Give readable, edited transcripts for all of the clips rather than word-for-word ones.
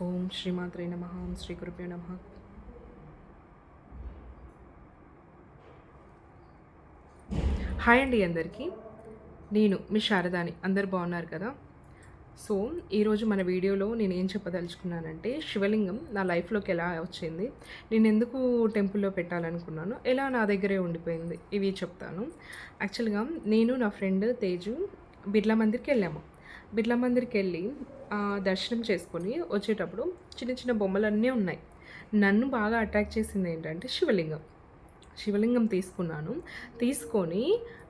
ఓం శ్రీమాత్రే నమః. ఓం శ్రీ గురుభ్యో నమః. హాయ్ అండి అందరికీ. నేను మీ శారదాని. అందరు బాగున్నారు కదా? సో ఈరోజు మన వీడియోలో నేను ఏం చెప్పదలుచుకున్నానంటే, శివలింగం నా లైఫ్లోకి ఎలా వచ్చింది, నేను ఎందుకు టెంపుల్లో పెట్టాలనుకున్నాను, ఎలా నా దగ్గరే ఉండిపోయింది, ఇవి చెప్తాను. యాక్చువల్గా నేను నా ఫ్రెండ్ తేజు బిర్లా మందిర్కి వెళ్ళాము. బిర్లా మందిర్కి వెళ్ళి దర్శనం చేసుకొని వచ్చేటప్పుడు చిన్న చిన్న బొమ్మలన్నీ ఉన్నాయి. నన్ను బాగా అట్రాక్ట్ చేసింది ఏంటంటే శివలింగం. శివలింగం తీసుకున్నాను. తీసుకొని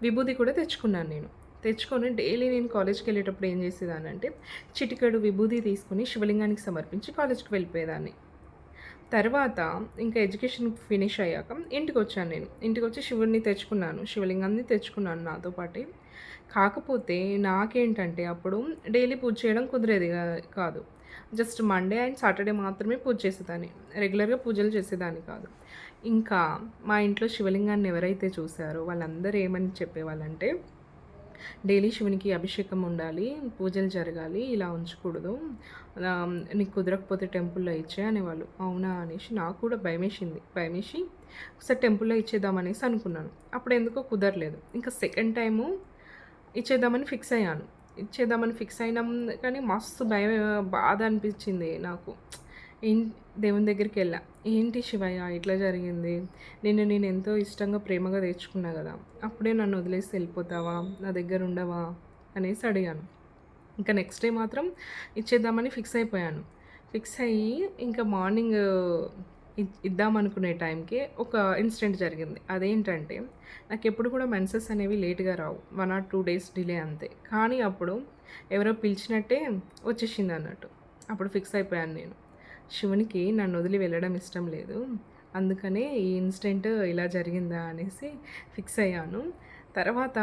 విభూది కూడా తెచ్చుకున్నాను నేను. తెచ్చుకొని డైలీ నేను కాలేజ్కి వెళ్ళేటప్పుడు ఏం చేసేదానంటే, చిటికెడు విభూది తీసుకొని శివలింగానికి సమర్పించి కాలేజ్కి వెళ్ళిపోయేదాన్ని. తర్వాత ఇంకా ఎడ్యుకేషన్ ఫినిష్ అయ్యాక ఇంటికొచ్చాను నేను. ఇంటికొచ్చి శివుడిని తెచ్చుకున్నాను, శివలింగాన్ని తెచ్చుకున్నాను నాతో పాటే. కాకపోతే నాకేంటంటే అప్పుడు డైలీ పూజ చేయడం కుదిరేది కాదు. జస్ట్ మండే అండ్ సాటర్డే మాత్రమే పూజ చేసేదాన్ని. రెగ్యులర్గా పూజలు చేసేదాన్ని కాదు. ఇంకా మా ఇంట్లో శివలింగాన్ని ఎవరైతే చూసారో వాళ్ళందరూ ఏమని చెప్పేవాళ్ళంటే, డైలీ శివునికి అభిషేకం ఉండాలి, పూజలు జరగాలి, ఇలా ఉంచకూడదు, నీకు కుదరకపోతే టెంపుల్లో ఇచ్చే అనేవాళ్ళు. అవునా అనేసి నాకు కూడా భయమేసి ఒకసారి టెంపుల్లో ఇచ్చేద్దామనేసి అనుకున్నాను. అప్పుడు ఎందుకో కుదరలేదు. ఇంకా సెకండ్ టైము ఇచ్చేద్దామని ఫిక్స్ అయినాం. కానీ మస్తు బాధ అనిపించింది నాకు. ఏం దేవుని దగ్గరికి వెళ్ళా, ఏంటి శివయ్య ఇట్లా జరిగింది, నేను ఎంతో ఇష్టంగా ప్రేమగా తెచ్చుకున్నా కదా, అప్పుడే నన్ను వదిలేసి వెళ్ళిపోతావా, నా దగ్గర ఉండవా అనేసి అడిగాను. ఇంకా నెక్స్ట్ డే మాత్రం ఇచ్చేద్దామని ఫిక్స్ అయ్యి ఇంకా మార్నింగ్ ఇద్దామనుకునే టైంకి ఒక ఇన్సిడెంట్ జరిగింది. అదేంటంటే, నాకు ఎప్పుడు కూడా మెన్సెస్ అనేవి లేట్గా రావు, 1 or 2 days డిలే అంతే. కానీ అప్పుడు ఎవరో పిలిచినట్టే వచ్చేసింది అన్నట్టు. అప్పుడు ఫిక్స్ అయిపోయాను నేను, శివునికి నన్ను వదిలి వెళ్ళడం ఇష్టం లేదు, అందుకనే ఈ ఇన్సిడెంట్ ఇలా జరిగిందా అనేసి ఫిక్స్ అయ్యాను. తర్వాత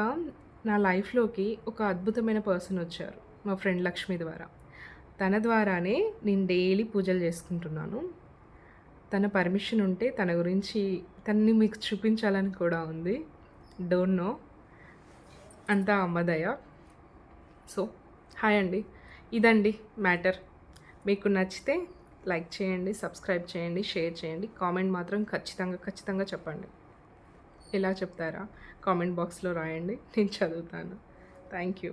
నా లైఫ్లోకి ఒక అద్భుతమైన పర్సన్ వచ్చారు, మా ఫ్రెండ్ లక్ష్మి ద్వారా. తన ద్వారానే నేను డైలీ పూజలు చేసుకుంటున్నాను. తన పర్మిషన్ ఉంటే తన గురించి తనని మీకు చూపించాలని కూడా ఉంది. డోంట్ నో, అంతా అమ్మదయ. సో హాయ్ అండి, ఇదండి మ్యాటర్. మీకు నచ్చితే లైక్ చేయండి, సబ్స్క్రైబ్ చేయండి, షేర్ చేయండి. కామెంట్ మాత్రం ఖచ్చితంగా చెప్పండి. ఎలా చెప్తారా కామెంట్ బాక్స్లో రాయండి, నేను చదువుతాను. Thank you.